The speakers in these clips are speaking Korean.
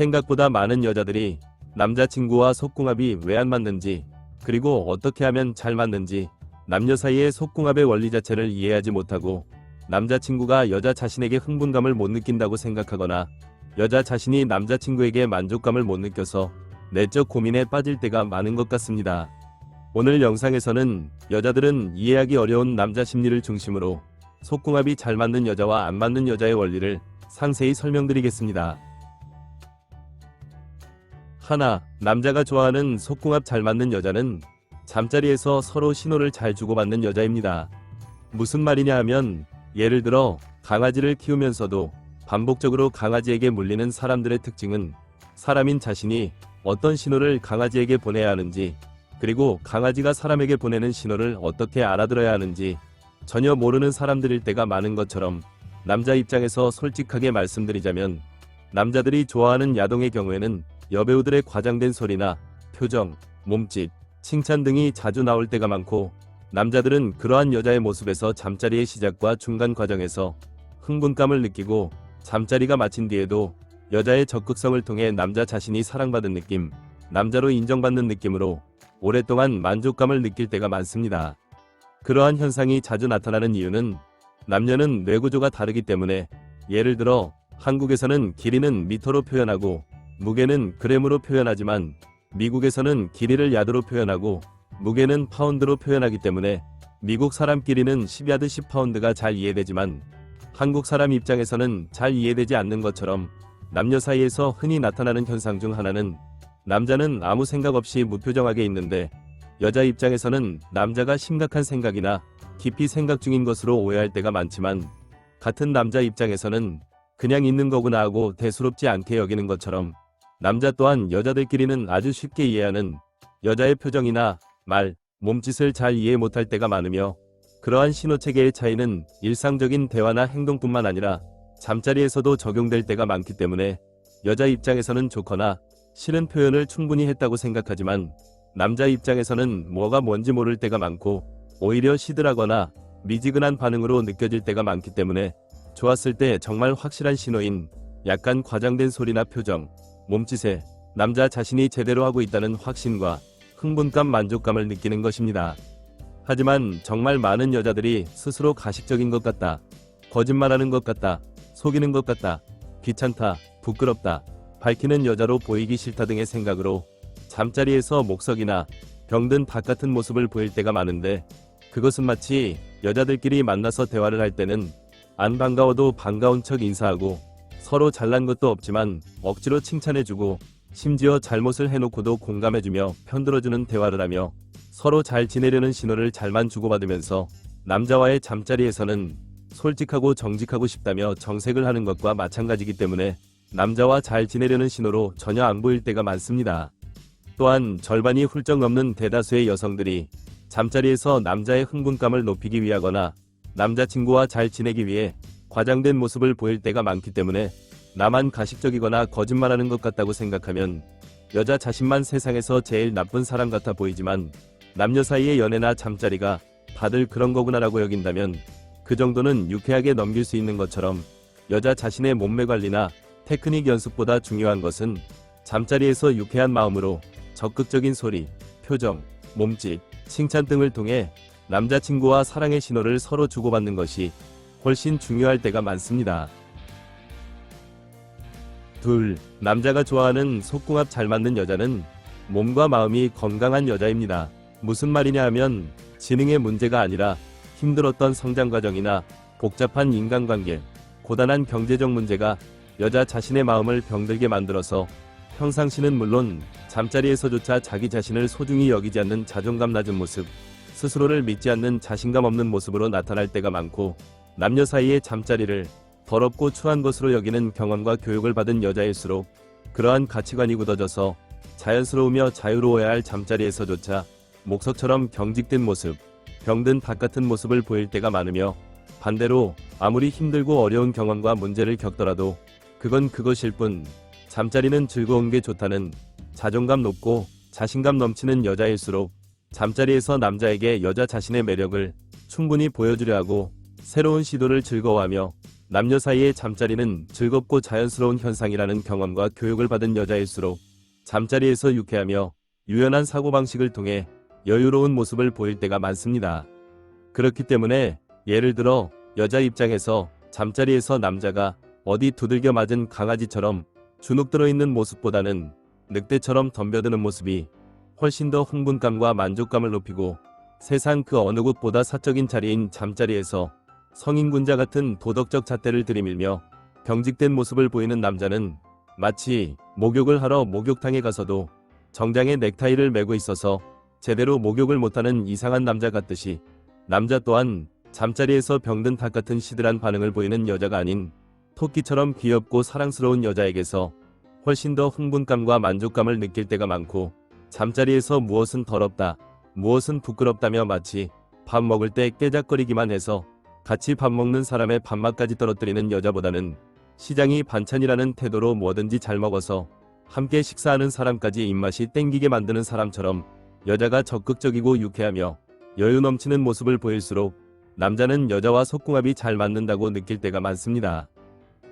생각보다 많은 여자들이 남자친구와 속궁합이 왜 안 맞는지, 그리고 어떻게 하면 잘 맞는지, 남녀 사이의 속궁합의 원리 자체를 이해하지 못하고 남자친구가 여자 자신에게 흥분감을 못 느낀다고 생각하거나 여자 자신이 남자친구에게 만족감을 못 느껴서 내적 고민에 빠질 때가 많은 것 같습니다. 오늘 영상에서는 여자들은 이해하기 어려운 남자 심리를 중심으로 속궁합이 잘 맞는 여자와 안 맞는 여자의 원리를 상세히 설명드리겠습니다. 하나, 남자가 좋아하는 속궁합 잘 맞는 여자는 잠자리에서 서로 신호를 잘 주고받는 여자입니다. 무슨 말이냐 하면, 예를 들어 강아지를 키우면서도 반복적으로 강아지에게 물리는 사람들의 특징은 사람인 자신이 어떤 신호를 강아지에게 보내야 하는지, 그리고 강아지가 사람에게 보내는 신호를 어떻게 알아들어야 하는지 전혀 모르는 사람들일 때가 많은 것처럼, 남자 입장에서 솔직하게 말씀드리자면 남자들이 좋아하는 야동의 경우에는 여배우들의 과장된 소리나 표정, 몸짓, 칭찬 등이 자주 나올 때가 많고, 남자들은 그러한 여자의 모습에서 잠자리의 시작과 중간 과정에서 흥분감을 느끼고 잠자리가 마친 뒤에도 여자의 적극성을 통해 남자 자신이 사랑받은 느낌, 남자로 인정받는 느낌으로 오랫동안 만족감을 느낄 때가 많습니다. 그러한 현상이 자주 나타나는 이유는 남녀는 뇌구조가 다르기 때문에, 예를 들어 한국에서는 길이는 미터로 표현하고 무게는 그램으로 표현하지만 미국에서는 길이를 야드로 표현하고 무게는 파운드로 표현하기 때문에 미국 사람끼리는 10야드 10파운드가 잘 이해되지만 한국 사람 입장에서는 잘 이해되지 않는 것처럼, 남녀 사이에서 흔히 나타나는 현상 중 하나는 남자는 아무 생각 없이 무표정하게 있는데 여자 입장에서는 남자가 심각한 생각이나 깊이 생각 중인 것으로 오해할 때가 많지만, 같은 남자 입장에서는 그냥 있는 거구나 하고 대수롭지 않게 여기는 것처럼, 남자 또한 여자들끼리는 아주 쉽게 이해하는 여자의 표정이나 말, 몸짓을 잘 이해 못할 때가 많으며, 그러한 신호체계의 차이는 일상적인 대화나 행동뿐만 아니라 잠자리에서도 적용될 때가 많기 때문에 여자 입장에서는 좋거나 싫은 표현을 충분히 했다고 생각하지만 남자 입장에서는 뭐가 뭔지 모를 때가 많고 오히려 시들하거나 미지근한 반응으로 느껴질 때가 많기 때문에, 좋았을 때 정말 확실한 신호인 약간 과장된 소리나 표정, 몸짓에 남자 자신이 제대로 하고 있다는 확신과 흥분감, 만족감을 느끼는 것입니다. 하지만 정말 많은 여자들이 스스로 가식적인 것 같다, 거짓말하는 것 같다, 속이는 것 같다, 귀찮다, 부끄럽다, 밝히는 여자로 보이기 싫다 등의 생각으로 잠자리에서 목석이나 병든 닭 같은 모습을 보일 때가 많은데, 그것은 마치 여자들끼리 만나서 대화를 할 때는 안 반가워도 반가운 척 인사하고 서로 잘난 것도 없지만 억지로 칭찬해주고 심지어 잘못을 해놓고도 공감해주며 편들어주는 대화를 하며 서로 잘 지내려는 신호를 잘만 주고받으면서 남자와의 잠자리에서는 솔직하고 정직하고 싶다며 정색을 하는 것과 마찬가지이기 때문에 남자와 잘 지내려는 신호로 전혀 안 보일 때가 많습니다. 또한 절반이 훌쩍 넘는 대다수의 여성들이 잠자리에서 남자의 흥분감을 높이기 위하거나 남자친구와 잘 지내기 위해 과장된 모습을 보일 때가 많기 때문에, 나만 가식적이거나 거짓말하는 것 같다고 생각하면 여자 자신만 세상에서 제일 나쁜 사람 같아 보이지만, 남녀 사이의 연애나 잠자리가 다들 그런 거구나라고 여긴다면 그 정도는 유쾌하게 넘길 수 있는 것처럼, 여자 자신의 몸매 관리나 테크닉 연습보다 중요한 것은 잠자리에서 유쾌한 마음으로 적극적인 소리, 표정, 몸짓, 칭찬 등을 통해 남자친구와 사랑의 신호를 서로 주고받는 것이 훨씬 중요할 때가 많습니다. 둘, 남자가 좋아하는 속궁합 잘 맞는 여자는 몸과 마음이 건강한 여자입니다. 무슨 말이냐 하면, 지능의 문제가 아니라 힘들었던 성장 과정이나 복잡한 인간관계, 고단한 경제적 문제가 여자 자신의 마음을 병들게 만들어서 평상시는 물론 잠자리에서조차 자기 자신을 소중히 여기지 않는 자존감 낮은 모습, 스스로를 믿지 않는 자신감 없는 모습으로 나타날 때가 많고, 남녀 사이의 잠자리를 더럽고 추한 것으로 여기는 경험과 교육을 받은 여자일수록 그러한 가치관이 굳어져서 자연스러우며 자유로워야 할 잠자리에서조차 목석처럼 경직된 모습, 병든 닭 같은 모습을 보일 때가 많으며, 반대로 아무리 힘들고 어려운 경험과 문제를 겪더라도 그건 그것일 뿐 잠자리는 즐거운 게 좋다는 자존감 높고 자신감 넘치는 여자일수록 잠자리에서 남자에게 여자 자신의 매력을 충분히 보여주려 하고 새로운 시도를 즐거워하며 남녀 사이의 잠자리는 즐겁고 자연스러운 현상이라는 경험과 교육을 받은 여자일수록 잠자리에서 유쾌하며 유연한 사고방식을 통해 여유로운 모습을 보일 때가 많습니다. 그렇기 때문에 예를 들어 여자 입장에서 잠자리에서 남자가 어디 두들겨 맞은 강아지처럼 주눅 들어있는 모습보다는 늑대처럼 덤벼드는 모습이 훨씬 더 흥분감과 만족감을 높이고 세상 그 어느 곳보다 사적인 자리인 잠자리에서 성인군자 같은 도덕적 잣대를 들이밀며 경직된 모습을 보이는 남자는 마치 목욕을 하러 목욕탕에 가서도 정장에 넥타이를 매고 있어서 제대로 목욕을 못하는 이상한 남자 같듯이 남자 또한 잠자리에서 병든 닭 같은 시들한 반응을 보이는 여자가 아닌 토끼처럼 귀엽고 사랑스러운 여자에게서 훨씬 더 흥분감과 만족감을 느낄 때가 많고 잠자리에서 무엇은 더럽다, 무엇은 부끄럽다며 마치 밥 먹을 때 깨작거리기만 해서 같이 밥 먹는 사람의 밥맛까지 떨어뜨리는 여자보다는 시장이 반찬이라는 태도로 뭐든지 잘 먹어서 함께 식사하는 사람까지 입맛이 땡기게 만드는 사람처럼 여자가 적극적이고 유쾌하며 여유 넘치는 모습을 보일수록 남자는 여자와 속궁합이 잘 맞는다고 느낄 때가 많습니다.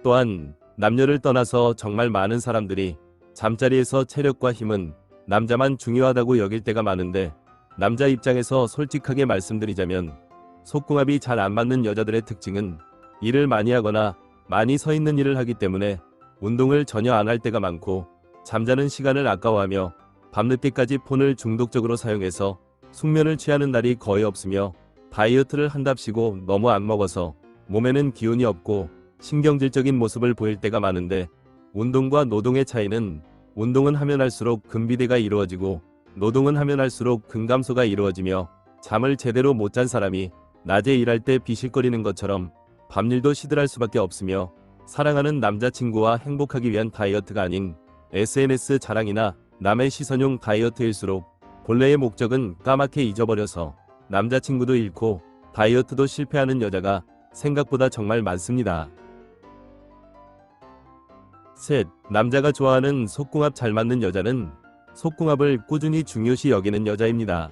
또한 남녀를 떠나서 정말 많은 사람들이 잠자리에서 체력과 힘은 남자만 중요하다고 여길 때가 많은데 남자 입장에서 솔직하게 말씀드리자면 속궁합이 잘 안 맞는 여자들의 특징은 일을 많이 하거나 많이 서 있는 일을 하기 때문에 운동을 전혀 안 할 때가 많고 잠자는 시간을 아까워하며 밤늦게까지 폰을 중독적으로 사용해서 숙면을 취하는 날이 거의 없으며 다이어트를 한답시고 너무 안 먹어서 몸에는 기운이 없고 신경질적인 모습을 보일 때가 많은데 운동과 노동의 차이는 운동은 하면 할수록 근비대가 이루어지고 노동은 하면 할수록 근감소가 이루어지며 잠을 제대로 못 잔 사람이 낮에 일할 때 비실거리는 것처럼 밤일도 시들할 수밖에 없으며 사랑하는 남자친구와 행복하기 위한 다이어트가 아닌 SNS 자랑이나 남의 시선용 다이어트일수록 본래의 목적은 까맣게 잊어버려서 남자친구도 잃고 다이어트도 실패하는 여자가 생각보다 정말 많습니다. 셋. 남자가 좋아하는 속궁합 잘 맞는 여자는 속궁합을 꾸준히 중요시 여기는 여자입니다.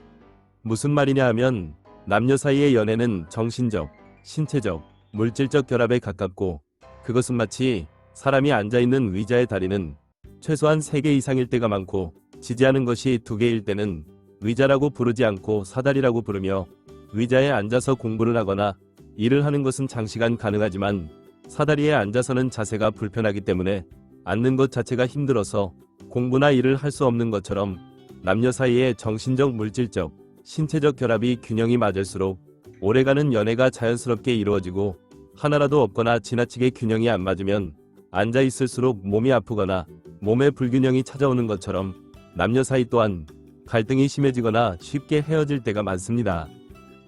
무슨 말이냐 하면 남녀 사이의 연애는 정신적, 신체적, 물질적 결합에 가깝고 그것은 마치 사람이 앉아있는 의자의 다리는 최소한 3개 이상일 때가 많고 지지하는 것이 2개일 때는 의자라고 부르지 않고 사다리라고 부르며 의자에 앉아서 공부를 하거나 일을 하는 것은 장시간 가능하지만 사다리에 앉아서는 자세가 불편하기 때문에 앉는 것 자체가 힘들어서 공부나 일을 할 수 없는 것처럼 남녀 사이의 정신적, 물질적, 신체적 결합이 균형이 맞을수록 오래가는 연애가 자연스럽게 이루어지고 하나라도 없거나 지나치게 균형이 안 맞으면 앉아 있을수록 몸이 아프거나 몸에 불균형이 찾아오는 것처럼 남녀 사이 또한 갈등이 심해지거나 쉽게 헤어질 때가 많습니다.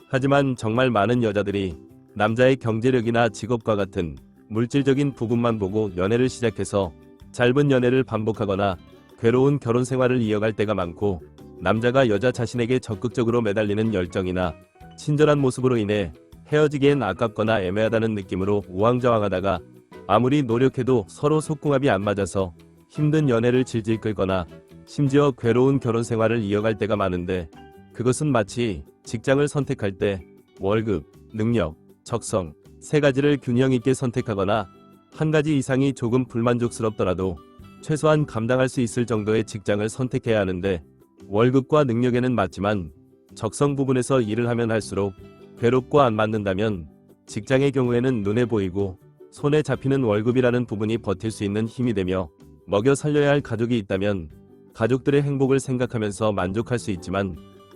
하지만 정말 많은 여자들이 남자의 경제력이나 직업과 같은 물질적인 부분만 보고 연애를 시작해서 짧은 연애를 반복하거나 괴로운 결혼 생활을 이어갈 때가 많고 남자가 여자 자신에게 적극적으로 매달리는 열정이나 친절한 모습으로 인해 헤어지기엔 아깝거나 애매하다는 느낌으로 우왕좌왕하다가 아무리 노력해도 서로 속궁합이 안 맞아서 힘든 연애를 질질 끌거나 심지어 괴로운 결혼 생활을 이어갈 때가 많은데 그것은 마치 직장을 선택할 때 월급, 능력, 적성 3가지를 균형 있게 선택하거나 한 가지 이상이 조금 불만족스럽더라도 최소한 감당할 수 있을 정도의 직장을 선택해야 하는데 월급과 능력에는 맞지만 적성 부분에서 일을 하면 할수록 괴롭고 안 맞는다면 직장의 경우에는 눈에 보이고 손에 잡히는 월급이라는 부분이 버틸 수 있는 힘이 되며 먹여 살려야 할 가족이 있다면 가족들의 행복을 생각하면서 만족할 수 있지만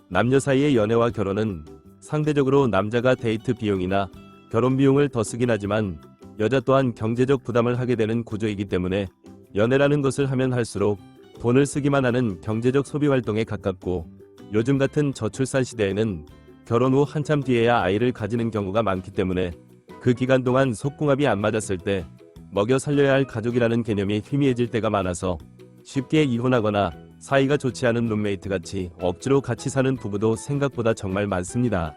남녀 사이의 연애와 결혼은 상대적으로 남자가 데이트 비용이나 결혼 비용을 더 쓰긴 하지만 여자 또한 경제적 부담을 하게 되는 구조이기 때문에 연애라는 것을 하면 할수록 돈을 쓰기만 하는 경제적 소비 활동에 가깝고 요즘 같은 저출산 시대에는 결혼 후 한참 뒤에야 아이를 가지는 경우가 많기 때문에 그 기간 동안 속궁합이 안 맞았을 때 먹여 살려야 할 가족이라는 개념이 희미해질 때가 많아서 쉽게 이혼하거나 사이가 좋지 않은 룸메이트같이 억지로 같이 사는 부부도 생각보다 정말 많습니다.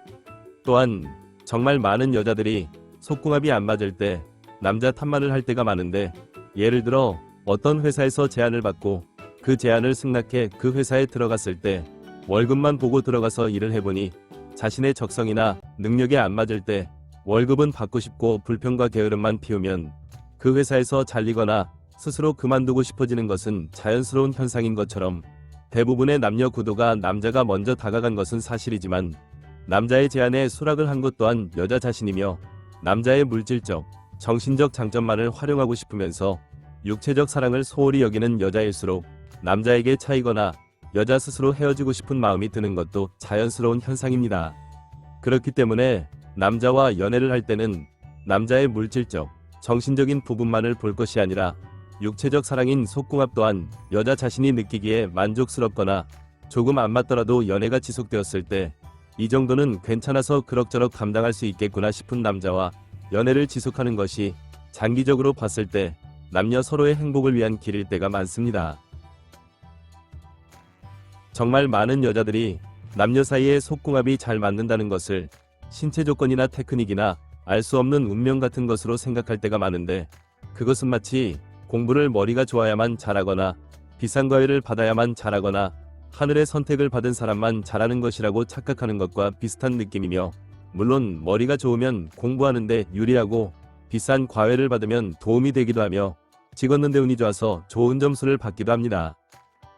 또한 정말 많은 여자들이 속궁합이 안 맞을 때 남자 탓만을 할 때가 많은데 예를 들어 어떤 회사에서 제안을 받고 그 제안을 승낙해 그 회사에 들어갔을 때 월급만 보고 들어가서 일을 해보니 자신의 적성이나 능력에 안 맞을 때 월급은 받고 싶고 불평과 게으름만 피우면 그 회사에서 잘리거나 스스로 그만두고 싶어지는 것은 자연스러운 현상인 것처럼 대부분의 남녀 구도가 남자가 먼저 다가간 것은 사실이지만 남자의 제안에 수락을 한 것 또한 여자 자신이며 남자의 물질적, 정신적 장점만을 활용하고 싶으면서 육체적 사랑을 소홀히 여기는 여자일수록 남자에게 차이거나 여자 스스로 헤어지고 싶은 마음이 드는 것도 자연스러운 현상입니다. 그렇기 때문에 남자와 연애를 할 때는 남자의 물질적, 정신적인 부분만을 볼 것이 아니라 육체적 사랑인 속궁합 또한 여자 자신이 느끼기에 만족스럽거나 조금 안 맞더라도 연애가 지속되었을 때 이 정도는 괜찮아서 그럭저럭 감당할 수 있겠구나 싶은 남자와 연애를 지속하는 것이 장기적으로 봤을 때 남녀 서로의 행복을 위한 길일 때가 많습니다. 정말 많은 여자들이 남녀 사이의 속궁합이 잘 맞는다는 것을 신체 조건이나 테크닉이나 알 수 없는 운명 같은 것으로 생각할 때가 많은데 그것은 마치 공부를 머리가 좋아야만 잘하거나 비싼 과외를 받아야만 잘하거나 하늘의 선택을 받은 사람만 잘하는 것이라고 착각하는 것과 비슷한 느낌이며 물론 머리가 좋으면 공부하는데 유리하고 비싼 과외를 받으면 도움이 되기도 하며 찍었는데 운이 좋아서 좋은 점수를 받기도 합니다.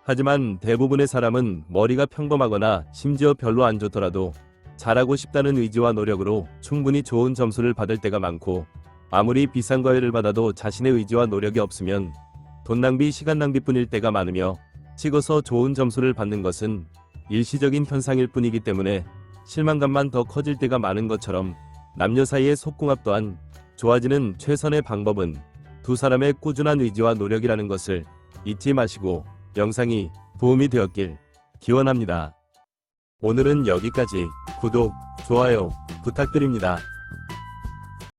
하지만 대부분의 사람은 머리가 평범하거나 심지어 별로 안 좋더라도 잘하고 싶다는 의지와 노력으로 충분히 좋은 점수를 받을 때가 많고 아무리 비싼 과외를 받아도 자신의 의지와 노력이 없으면 돈 낭비 시간 낭비뿐일 때가 많으며 찍어서 좋은 점수를 받는 것은 일시적인 현상일 뿐이기 때문에 실망감만 더 커질 때가 많은 것처럼 남녀 사이의 속궁합 또한 좋아지는 최선의 방법은 두 사람의 꾸준한 의지와 노력이라는 것을 잊지 마시고 영상이 도움이 되었길 기원합니다. 오늘은 여기까지. 구독, 좋아요 부탁드립니다.